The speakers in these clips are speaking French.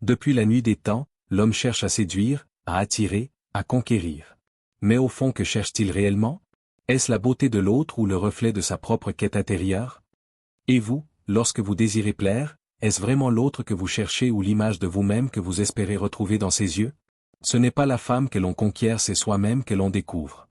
Depuis la nuit des temps, l'homme cherche à séduire, à attirer, à conquérir. Mais au fond, que cherche-t-il réellement? Est-ce la beauté de l'autre ou le reflet de sa propre quête intérieure? Et vous, lorsque vous désirez plaire, est-ce vraiment l'autre que vous cherchez ou l'image de vous-même que vous espérez retrouver dans ses yeux? Ce n'est pas la femme que l'on conquiert, c'est soi-même que l'on découvre.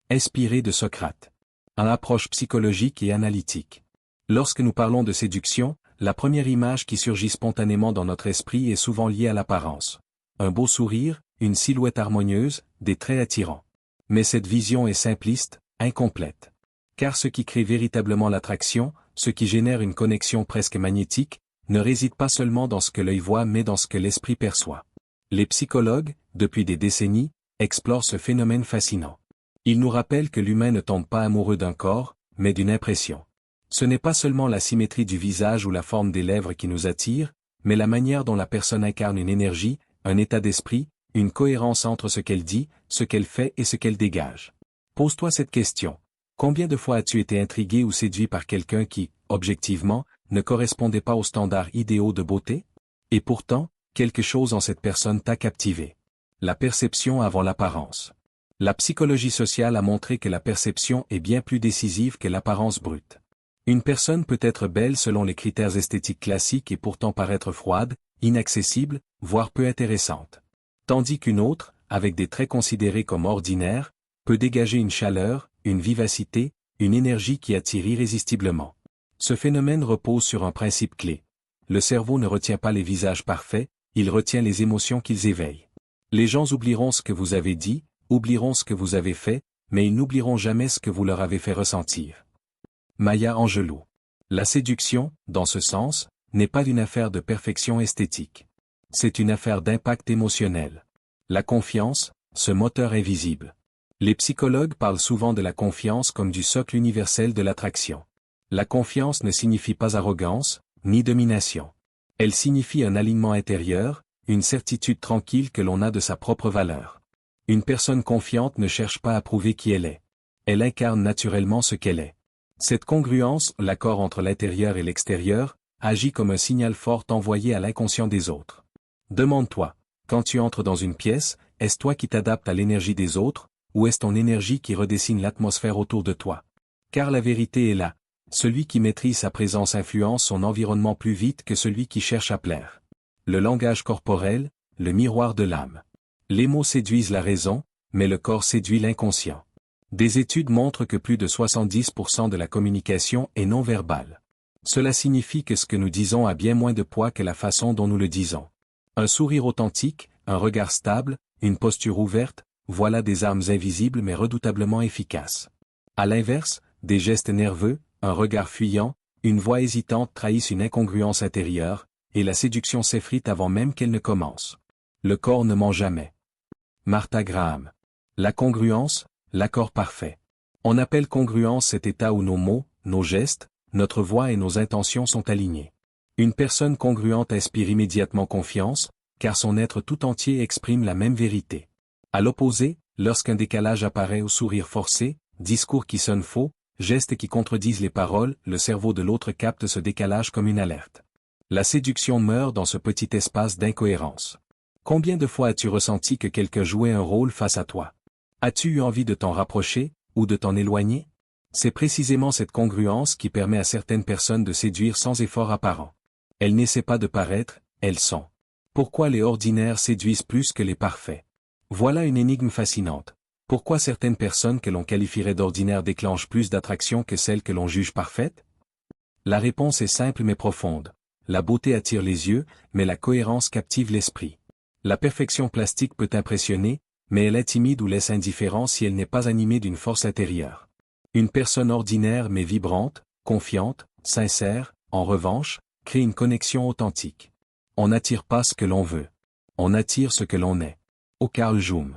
Inspiré de Socrate. En approche psychologique et analytique. Lorsque nous parlons de séduction, la première image qui surgit spontanément dans notre esprit est souvent liée à l'apparence. Un beau sourire, une silhouette harmonieuse, des traits attirants. Mais cette vision est simpliste, incomplète. Car ce qui crée véritablement l'attraction, ce qui génère une connexion presque magnétique, ne réside pas seulement dans ce que l'œil voit mais dans ce que l'esprit perçoit. Les psychologues, depuis des décennies, explorent ce phénomène fascinant. Ils nous rappellent que l'humain ne tombe pas amoureux d'un corps, mais d'une impression. Ce n'est pas seulement la symétrie du visage ou la forme des lèvres qui nous attire, mais la manière dont la personne incarne une énergie, un état d'esprit, une cohérence entre ce qu'elle dit, ce qu'elle fait et ce qu'elle dégage. Pose-toi cette question. Combien de fois as-tu été intrigué ou séduit par quelqu'un qui, objectivement, ne correspondait pas aux standards idéaux de beauté? Et pourtant, quelque chose en cette personne t'a captivé. La perception avant l'apparence. La psychologie sociale a montré que la perception est bien plus décisive que l'apparence brute. Une personne peut être belle selon les critères esthétiques classiques et pourtant paraître froide, inaccessible, voire peu intéressante. Tandis qu'une autre, avec des traits considérés comme ordinaires, peut dégager une chaleur, une vivacité, une énergie qui attire irrésistiblement. Ce phénomène repose sur un principe clé. Le cerveau ne retient pas les visages parfaits, il retient les émotions qu'ils éveillent. Les gens oublieront ce que vous avez dit, oublieront ce que vous avez fait, mais ils n'oublieront jamais ce que vous leur avez fait ressentir. Maya Angelou. La séduction, dans ce sens, n'est pas une affaire de perfection esthétique. C'est une affaire d'impact émotionnel. La confiance, ce moteur invisible. Les psychologues parlent souvent de la confiance comme du socle universel de l'attraction. La confiance ne signifie pas arrogance, ni domination. Elle signifie un alignement intérieur, une certitude tranquille que l'on a de sa propre valeur. Une personne confiante ne cherche pas à prouver qui elle est. Elle incarne naturellement ce qu'elle est. Cette congruence, l'accord entre l'intérieur et l'extérieur, agit comme un signal fort envoyé à l'inconscient des autres. Demande-toi, quand tu entres dans une pièce, est-ce toi qui t'adaptes à l'énergie des autres, ou est-ce ton énergie qui redessine l'atmosphère autour de toi? Car la vérité est là. Celui qui maîtrise sa présence influence son environnement plus vite que celui qui cherche à plaire. Le langage corporel, le miroir de l'âme. Les mots séduisent la raison, mais le corps séduit l'inconscient. Des études montrent que plus de 70% de la communication est non verbale. Cela signifie que ce que nous disons a bien moins de poids que la façon dont nous le disons. Un sourire authentique, un regard stable, une posture ouverte, voilà des armes invisibles mais redoutablement efficaces. À l'inverse, des gestes nerveux, un regard fuyant, une voix hésitante trahissent une incongruence intérieure, et la séduction s'effrite avant même qu'elle ne commence. Le corps ne ment jamais. Martha Graham. La congruence, l'accord parfait. On appelle congruence cet état où nos mots, nos gestes, notre voix et nos intentions sont alignés. Une personne congruente inspire immédiatement confiance, car son être tout entier exprime la même vérité. À l'opposé, lorsqu'un décalage apparaît au sourire forcé, discours qui sonnent faux, gestes qui contredisent les paroles, le cerveau de l'autre capte ce décalage comme une alerte. La séduction meurt dans ce petit espace d'incohérence. Combien de fois as-tu ressenti que quelqu'un jouait un rôle face à toi? As-tu eu envie de t'en rapprocher, ou de t'en éloigner? C'est précisément cette congruence qui permet à certaines personnes de séduire sans effort apparent. Elles n'essaient pas de paraître, elles sont. Pourquoi les ordinaires séduisent plus que les parfaits? Voilà une énigme fascinante. Pourquoi certaines personnes que l'on qualifierait d'ordinaires déclenchent plus d'attraction que celles que l'on juge parfaites? La réponse est simple mais profonde. La beauté attire les yeux, mais la cohérence captive l'esprit. La perfection plastique peut impressionner, mais elle intimide ou laisse indifférent si elle n'est pas animée d'une force intérieure. Une personne ordinaire mais vibrante, confiante, sincère, en revanche, crée une connexion authentique. On n'attire pas ce que l'on veut. On attire ce que l'on est. Au Carl Jung.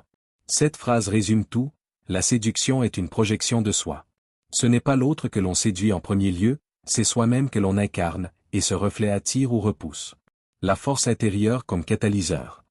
Cette phrase résume tout, la séduction est une projection de soi. Ce n'est pas l'autre que l'on séduit en premier lieu, c'est soi-même que l'on incarne, et ce reflet attire ou repousse. La force intérieure comme catalyseur.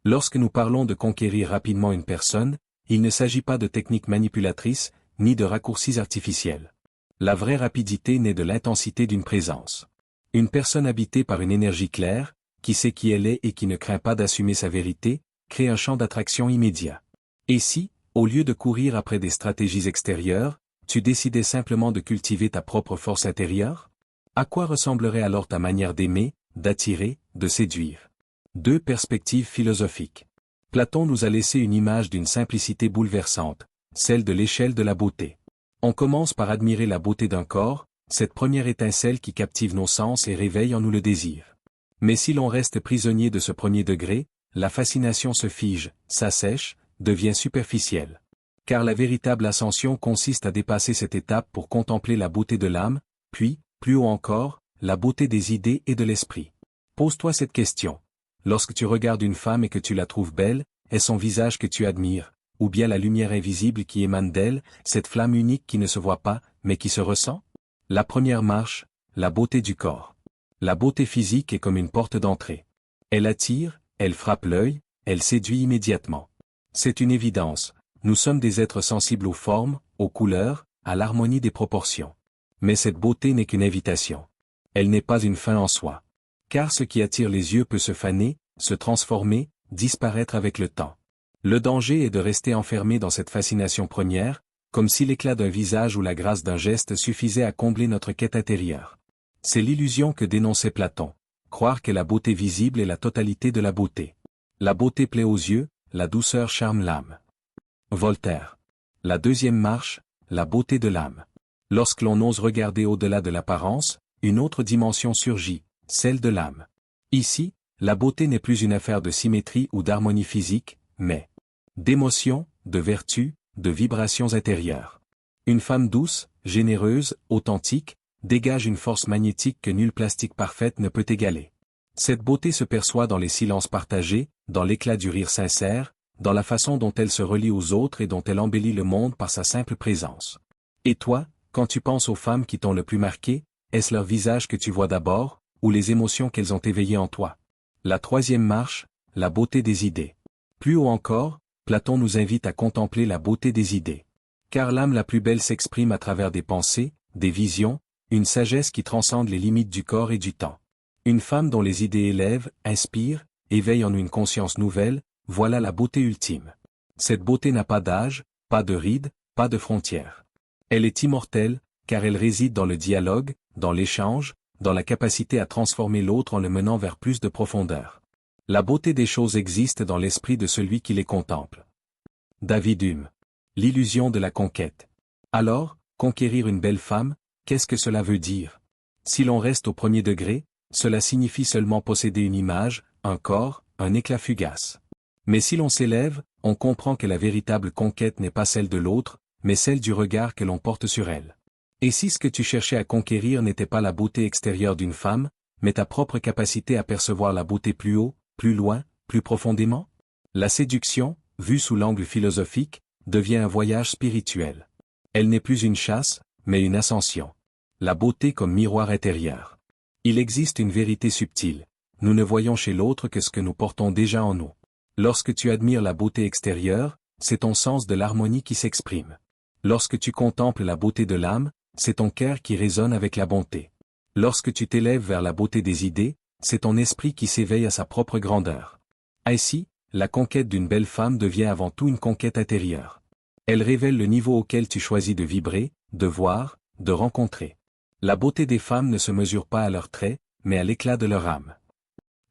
Lorsque nous parlons de conquérir rapidement une personne, il ne s'agit pas de techniques manipulatrices, ni de raccourcis artificiels. La vraie rapidité naît de l'intensité d'une présence. Une personne habitée par une énergie claire, qui sait qui elle est et qui ne craint pas d'assumer sa vérité, crée un champ d'attraction immédiat. Et si, au lieu de courir après des stratégies extérieures, tu décidais simplement de cultiver ta propre force intérieure? À quoi ressemblerait alors ta manière d'aimer, d'attirer, de séduire? Deux perspectives philosophiques. Platon nous a laissé une image d'une simplicité bouleversante, celle de l'échelle de la beauté. On commence par admirer la beauté d'un corps, cette première étincelle qui captive nos sens et réveille en nous le désir. Mais si l'on reste prisonnier de ce premier degré, la fascination se fige, s'assèche, devient superficielle. Car la véritable ascension consiste à dépasser cette étape pour contempler la beauté de l'âme, puis, plus haut encore, la beauté des idées et de l'esprit. Pose-toi cette question. Lorsque tu regardes une femme et que tu la trouves belle, est son visage que tu admires, ou bien la lumière invisible qui émane d'elle, cette flamme unique qui ne se voit pas, mais qui se ressent? La première marche, la beauté du corps. La beauté physique est comme une porte d'entrée. Elle attire, elle frappe l'œil, elle séduit immédiatement. C'est une évidence, nous sommes des êtres sensibles aux formes, aux couleurs, à l'harmonie des proportions. Mais cette beauté n'est qu'une invitation. Elle n'est pas une fin en soi. Car ce qui attire les yeux peut se faner, se transformer, disparaître avec le temps. Le danger est de rester enfermé dans cette fascination première, comme si l'éclat d'un visage ou la grâce d'un geste suffisait à combler notre quête intérieure. C'est l'illusion que dénonçait Platon, croire que la beauté visible est la totalité de la beauté. La beauté plaît aux yeux, la douceur charme l'âme. Voltaire. La deuxième marche, la beauté de l'âme. Lorsque l'on ose regarder au-delà de l'apparence, une autre dimension surgit, celle de l'âme. Ici, la beauté n'est plus une affaire de symétrie ou d'harmonie physique, mais d'émotion, de vertu, de vibrations intérieures. Une femme douce, généreuse, authentique, dégage une force magnétique que nulle plastique parfaite ne peut égaler. Cette beauté se perçoit dans les silences partagés, dans l'éclat du rire sincère, dans la façon dont elle se relie aux autres et dont elle embellit le monde par sa simple présence. Et toi, quand tu penses aux femmes qui t'ont le plus marqué, est-ce leur visage que tu vois d'abord, ou les émotions qu'elles ont éveillées en toi? La troisième marche, la beauté des idées. Plus haut encore, Platon nous invite à contempler la beauté des idées. Car l'âme la plus belle s'exprime à travers des pensées, des visions, une sagesse qui transcende les limites du corps et du temps. Une femme dont les idées élèvent, inspirent, éveillent en nous une conscience nouvelle, voilà la beauté ultime. Cette beauté n'a pas d'âge, pas de rides, pas de frontières. Elle est immortelle, car elle réside dans le dialogue, dans l'échange, dans la capacité à transformer l'autre en le menant vers plus de profondeur. La beauté des choses existe dans l'esprit de celui qui les contemple. David Hume. L'illusion de la conquête. Alors, conquérir une belle femme, qu'est-ce que cela veut dire? Si l'on reste au premier degré, cela signifie seulement posséder une image, un corps, un éclat fugace. Mais si l'on s'élève, on comprend que la véritable conquête n'est pas celle de l'autre, mais celle du regard que l'on porte sur elle. Et si ce que tu cherchais à conquérir n'était pas la beauté extérieure d'une femme, mais ta propre capacité à percevoir la beauté plus haut, plus loin, plus profondément? La séduction, vue sous l'angle philosophique, devient un voyage spirituel. Elle n'est plus une chasse, mais une ascension. La beauté comme miroir intérieur. Il existe une vérité subtile. Nous ne voyons chez l'autre que ce que nous portons déjà en nous. Lorsque tu admires la beauté extérieure, c'est ton sens de l'harmonie qui s'exprime. Lorsque tu contemples la beauté de l'âme, c'est ton cœur qui résonne avec la bonté. Lorsque tu t'élèves vers la beauté des idées, c'est ton esprit qui s'éveille à sa propre grandeur. Ainsi, la conquête d'une belle femme devient avant tout une conquête intérieure. Elle révèle le niveau auquel tu choisis de vibrer, de voir, de rencontrer. La beauté des femmes ne se mesure pas à leurs traits, mais à l'éclat de leur âme.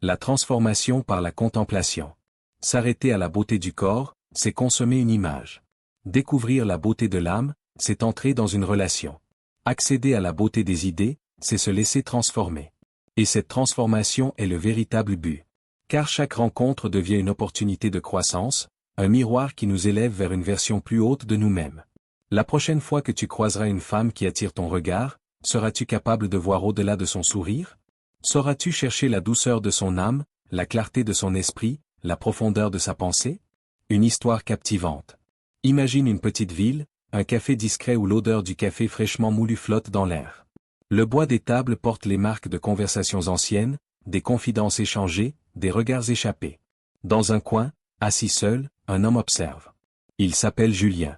La transformation par la contemplation. S'arrêter à la beauté du corps, c'est consommer une image. Découvrir la beauté de l'âme, c'est entrer dans une relation. Accéder à la beauté des idées, c'est se laisser transformer. Et cette transformation est le véritable but. Car chaque rencontre devient une opportunité de croissance, un miroir qui nous élève vers une version plus haute de nous-mêmes. La prochaine fois que tu croiseras une femme qui attire ton regard, seras-tu capable de voir au-delà de son sourire? Sauras-tu chercher la douceur de son âme, la clarté de son esprit, la profondeur de sa pensée? Une histoire captivante. Imagine une petite ville, un café discret où l'odeur du café fraîchement moulu flotte dans l'air. Le bois des tables porte les marques de conversations anciennes, des confidences échangées, des regards échappés. Dans un coin, assis seul, un homme observe. Il s'appelle Julien.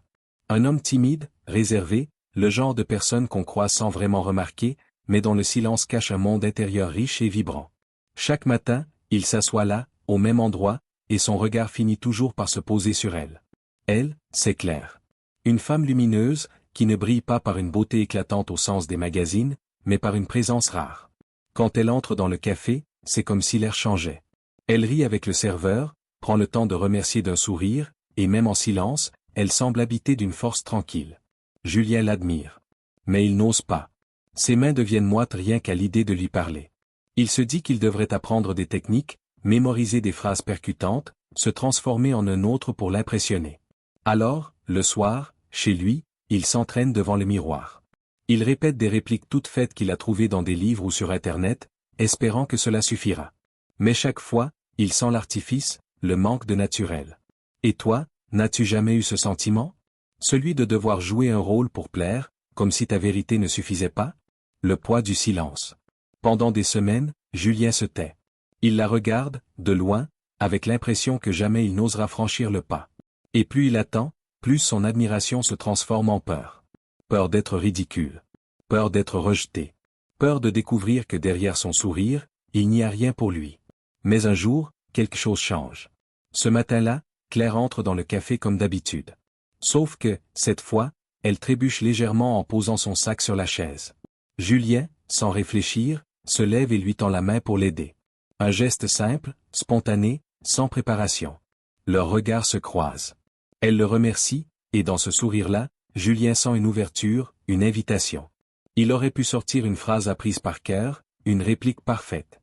Un homme timide, réservé, le genre de personne qu'on croise sans vraiment remarquer, mais dont le silence cache un monde intérieur riche et vibrant. Chaque matin, Il s'assoit là, au même endroit, et son regard finit toujours par se poser sur elle. Elle, c'est Claire. Une femme lumineuse, qui ne brille pas par une beauté éclatante au sens des magazines, mais par une présence rare. Quand elle entre dans le café, c'est comme si l'air changeait. Elle rit avec le serveur, prend le temps de remercier d'un sourire, et même en silence, elle semble habitée d'une force tranquille. Julien l'admire. Mais il n'ose pas. Ses mains deviennent moites rien qu'à l'idée de lui parler. Il se dit qu'il devrait apprendre des techniques, mémoriser des phrases percutantes, se transformer en un autre pour l'impressionner. Alors, le soir, chez lui, il s'entraîne devant le miroir. Il répète des répliques toutes faites qu'il a trouvées dans des livres ou sur Internet, espérant que cela suffira. Mais chaque fois, il sent l'artifice, le manque de naturel. Et toi, n'as-tu jamais eu ce sentiment? Celui de devoir jouer un rôle pour plaire, comme si ta vérité ne suffisait pas? Le poids du silence. Pendant des semaines, Julien se tait. Il la regarde, de loin, avec l'impression que jamais il n'osera franchir le pas. Et plus il attend, plus son admiration se transforme en peur. Peur d'être ridicule. Peur d'être rejeté. Peur de découvrir que derrière son sourire, il n'y a rien pour lui. Mais un jour, quelque chose change. Ce matin-là, Claire entre dans le café comme d'habitude. Sauf que, cette fois, elle trébuche légèrement en posant son sac sur la chaise. Julien, sans réfléchir, se lève et lui tend la main pour l'aider. Un geste simple, spontané, sans préparation. Leurs regards se croisent. Elle le remercie, et dans ce sourire-là, Julien sent une ouverture, une invitation. Il aurait pu sortir une phrase apprise par cœur, une réplique parfaite.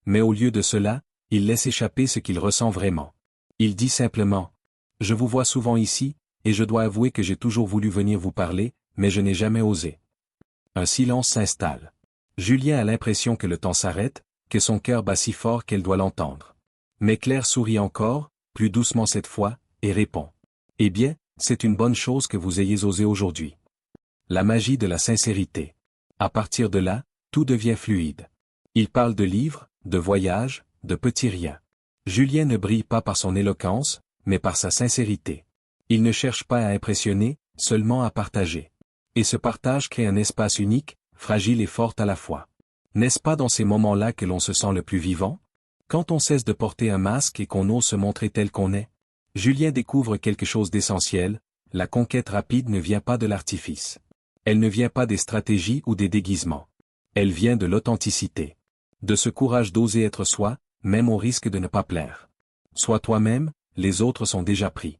Mais au lieu de cela, il laisse échapper ce qu'il ressent vraiment. Il dit simplement « Je vous vois souvent ici, et je dois avouer que j'ai toujours voulu venir vous parler, mais je n'ai jamais osé. » Un silence s'installe. Julien a l'impression que le temps s'arrête, que son cœur bat si fort qu'elle doit l'entendre. Mais Claire sourit encore, plus doucement cette fois, et répond « Eh bien, c'est une bonne chose que vous ayez osé aujourd'hui. » La magie de la sincérité. À partir de là, tout devient fluide. Il parle de livres, de voyages, de petits riens. Julien ne brille pas par son éloquence, mais par sa sincérité. Il ne cherche pas à impressionner, seulement à partager. Et ce partage crée un espace unique, fragile et fort à la fois. N'est-ce pas dans ces moments-là que l'on se sent le plus vivant? Quand on cesse de porter un masque et qu'on ose se montrer tel qu'on est? Julien découvre quelque chose d'essentiel, la conquête rapide ne vient pas de l'artifice. Elle ne vient pas des stratégies ou des déguisements. Elle vient de l'authenticité. De ce courage d'oser être soi, même au risque de ne pas plaire. Sois toi-même, les autres sont déjà pris.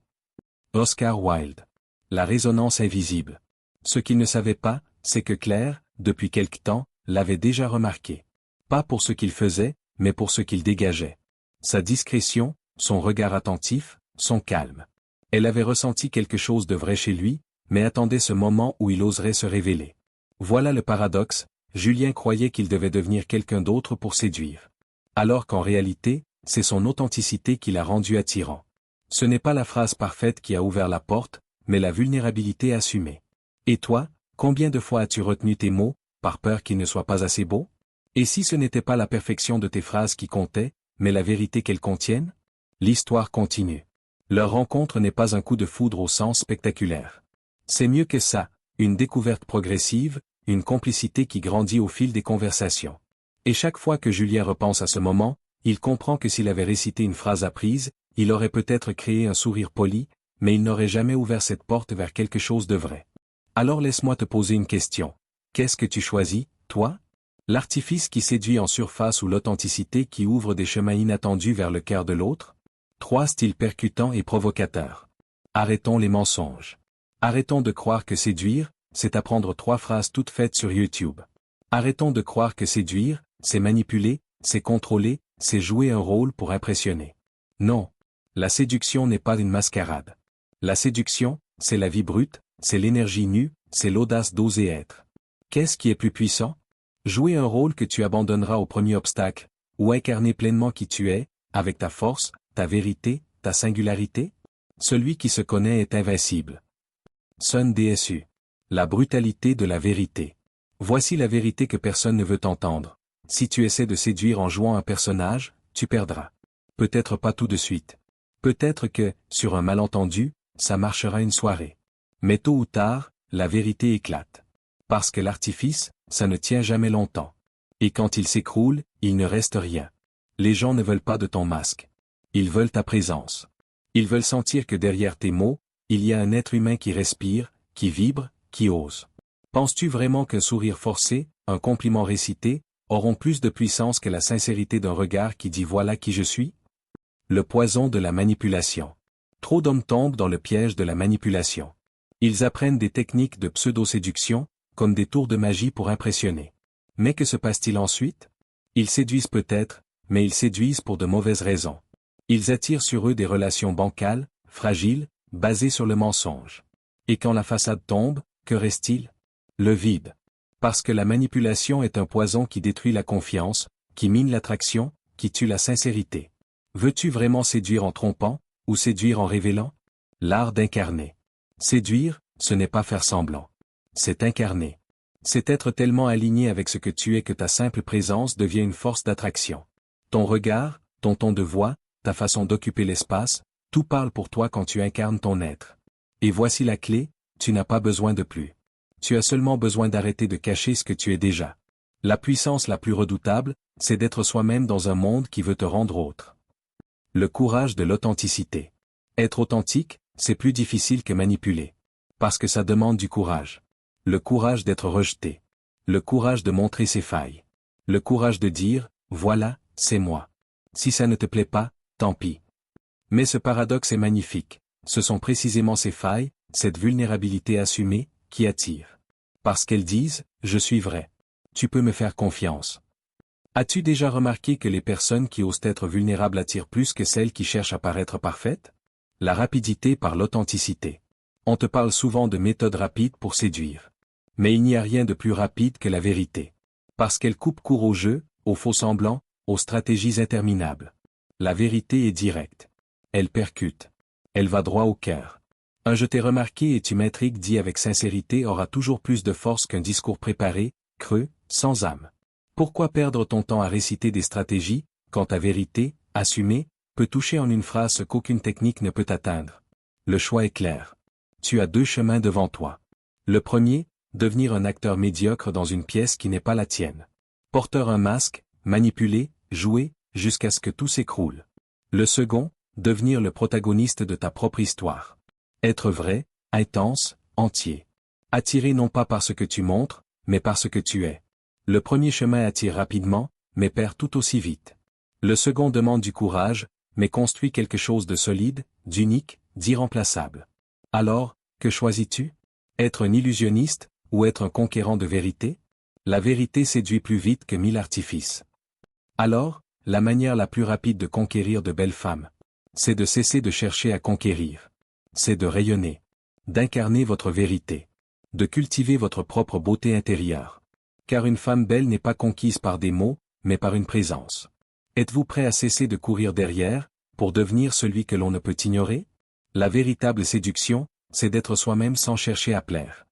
Oscar Wilde. La résonance invisible. Ce qu'il ne savait pas, c'est que Claire, depuis quelque temps, l'avait déjà remarqué. Pas pour ce qu'il faisait, mais pour ce qu'il dégageait. Sa discrétion, son regard attentif, son calme. Elle avait ressenti quelque chose de vrai chez lui, mais attendait ce moment où il oserait se révéler. Voilà le paradoxe, Julien croyait qu'il devait devenir quelqu'un d'autre pour séduire. Alors qu'en réalité, c'est son authenticité qui l'a rendu attirant. Ce n'est pas la phrase parfaite qui a ouvert la porte, mais la vulnérabilité assumée. Et toi, combien de fois as-tu retenu tes mots, par peur qu'ils ne soient pas assez beaux? Et si ce n'était pas la perfection de tes phrases qui comptait, mais la vérité qu'elles contiennent? L'histoire continue. Leur rencontre n'est pas un coup de foudre au sens spectaculaire. C'est mieux que ça, une découverte progressive, une complicité qui grandit au fil des conversations. Et chaque fois que Julien repense à ce moment, il comprend que s'il avait récité une phrase apprise, il aurait peut-être créé un sourire poli, mais il n'aurait jamais ouvert cette porte vers quelque chose de vrai. Alors laisse-moi te poser une question. Qu'est-ce que tu choisis, toi? L'artifice qui séduit en surface ou l'authenticité qui ouvre des chemins inattendus vers le cœur de l'autre? 3 styles percutants et provocateurs. Arrêtons les mensonges. Arrêtons de croire que séduire, c'est apprendre 3 phrases toutes faites sur YouTube. Arrêtons de croire que séduire, c'est manipuler, c'est contrôler, c'est jouer un rôle pour impressionner. Non. La séduction n'est pas une mascarade. La séduction, c'est la vie brute, c'est l'énergie nue, c'est l'audace d'oser être. Qu'est-ce qui est plus puissant? Jouer un rôle que tu abandonneras au premier obstacle, ou incarner pleinement qui tu es, avec ta force, ta vérité, ta singularité? Celui qui se connaît est invincible. Sun Tzu. La brutalité de la vérité. Voici la vérité que personne ne veut entendre. Si tu essaies de séduire en jouant un personnage, tu perdras. Peut-être pas tout de suite. Peut-être que, sur un malentendu, ça marchera une soirée. Mais tôt ou tard, la vérité éclate. Parce que l'artifice, ça ne tient jamais longtemps. Et quand il s'écroule, il ne reste rien. Les gens ne veulent pas de ton masque. Ils veulent ta présence. Ils veulent sentir que derrière tes mots, il y a un être humain qui respire, qui vibre, qui ose. Penses-tu vraiment qu'un sourire forcé, un compliment récité, auront plus de puissance que la sincérité d'un regard qui dit voilà qui je suis? Le poison de la manipulation. Trop d'hommes tombent dans le piège de la manipulation. Ils apprennent des techniques de pseudo-séduction, comme des tours de magie pour impressionner. Mais que se passe-t-il ensuite? Ils séduisent peut-être, mais ils séduisent pour de mauvaises raisons. Ils attirent sur eux des relations bancales, fragiles, basées sur le mensonge. Et quand la façade tombe, que reste-t-il? Le vide. Parce que la manipulation est un poison qui détruit la confiance, qui mine l'attraction, qui tue la sincérité. Veux-tu vraiment séduire en trompant, ou séduire en révélant? L'art d'incarner. Séduire, ce n'est pas faire semblant. C'est incarner. C'est être tellement aligné avec ce que tu es que ta simple présence devient une force d'attraction. Ton regard, ton ton de voix, ta façon d'occuper l'espace, tout parle pour toi quand tu incarnes ton être. Et voici la clé, tu n'as pas besoin de plus. Tu as seulement besoin d'arrêter de cacher ce que tu es déjà. La puissance la plus redoutable, c'est d'être soi-même dans un monde qui veut te rendre autre. Le courage de l'authenticité. Être authentique, c'est plus difficile que manipuler. Parce que ça demande du courage. Le courage d'être rejeté. Le courage de montrer ses failles. Le courage de dire, voilà, c'est moi. Si ça ne te plaît pas, tant pis. Mais ce paradoxe est magnifique. Ce sont précisément ces failles, cette vulnérabilité assumée, qui attirent. Parce qu'elles disent, je suis vrai. Tu peux me faire confiance. As-tu déjà remarqué que les personnes qui osent être vulnérables attirent plus que celles qui cherchent à paraître parfaites? La rapidité par l'authenticité. On te parle souvent de méthodes rapides pour séduire. Mais il n'y a rien de plus rapide que la vérité. Parce qu'elle coupe court au jeu, aux faux semblants, aux stratégies interminables. La vérité est directe. Elle percute. Elle va droit au cœur. Un je t'ai remarqué et tu m'intrigues dit avec sincérité aura toujours plus de force qu'un discours préparé, creux, sans âme. Pourquoi perdre ton temps à réciter des stratégies, quand ta vérité, assumée, peut toucher en une phrase ce qu'aucune technique ne peut atteindre? Le choix est clair. Tu as deux chemins devant toi. Le premier, devenir un acteur médiocre dans une pièce qui n'est pas la tienne. Porteur un masque, manipuler, jouer, jusqu'à ce que tout s'écroule. Le second, devenir le protagoniste de ta propre histoire. Être vrai, intense, entier. Attirer non pas par ce que tu montres, mais par ce que tu es. Le premier chemin attire rapidement, mais perd tout aussi vite. Le second demande du courage, mais construit quelque chose de solide, d'unique, d'irremplaçable. Alors, que choisis-tu? Être un illusionniste, ou être un conquérant de vérité? La vérité séduit plus vite que 1000 artifices. Alors, la manière la plus rapide de conquérir de belles femmes, c'est de cesser de chercher à conquérir. C'est de rayonner. D'incarner votre vérité. De cultiver votre propre beauté intérieure. Car une femme belle n'est pas conquise par des mots, mais par une présence. Êtes-vous prêt à cesser de courir derrière, pour devenir celui que l'on ne peut ignorer? La véritable séduction, c'est d'être soi-même sans chercher à plaire.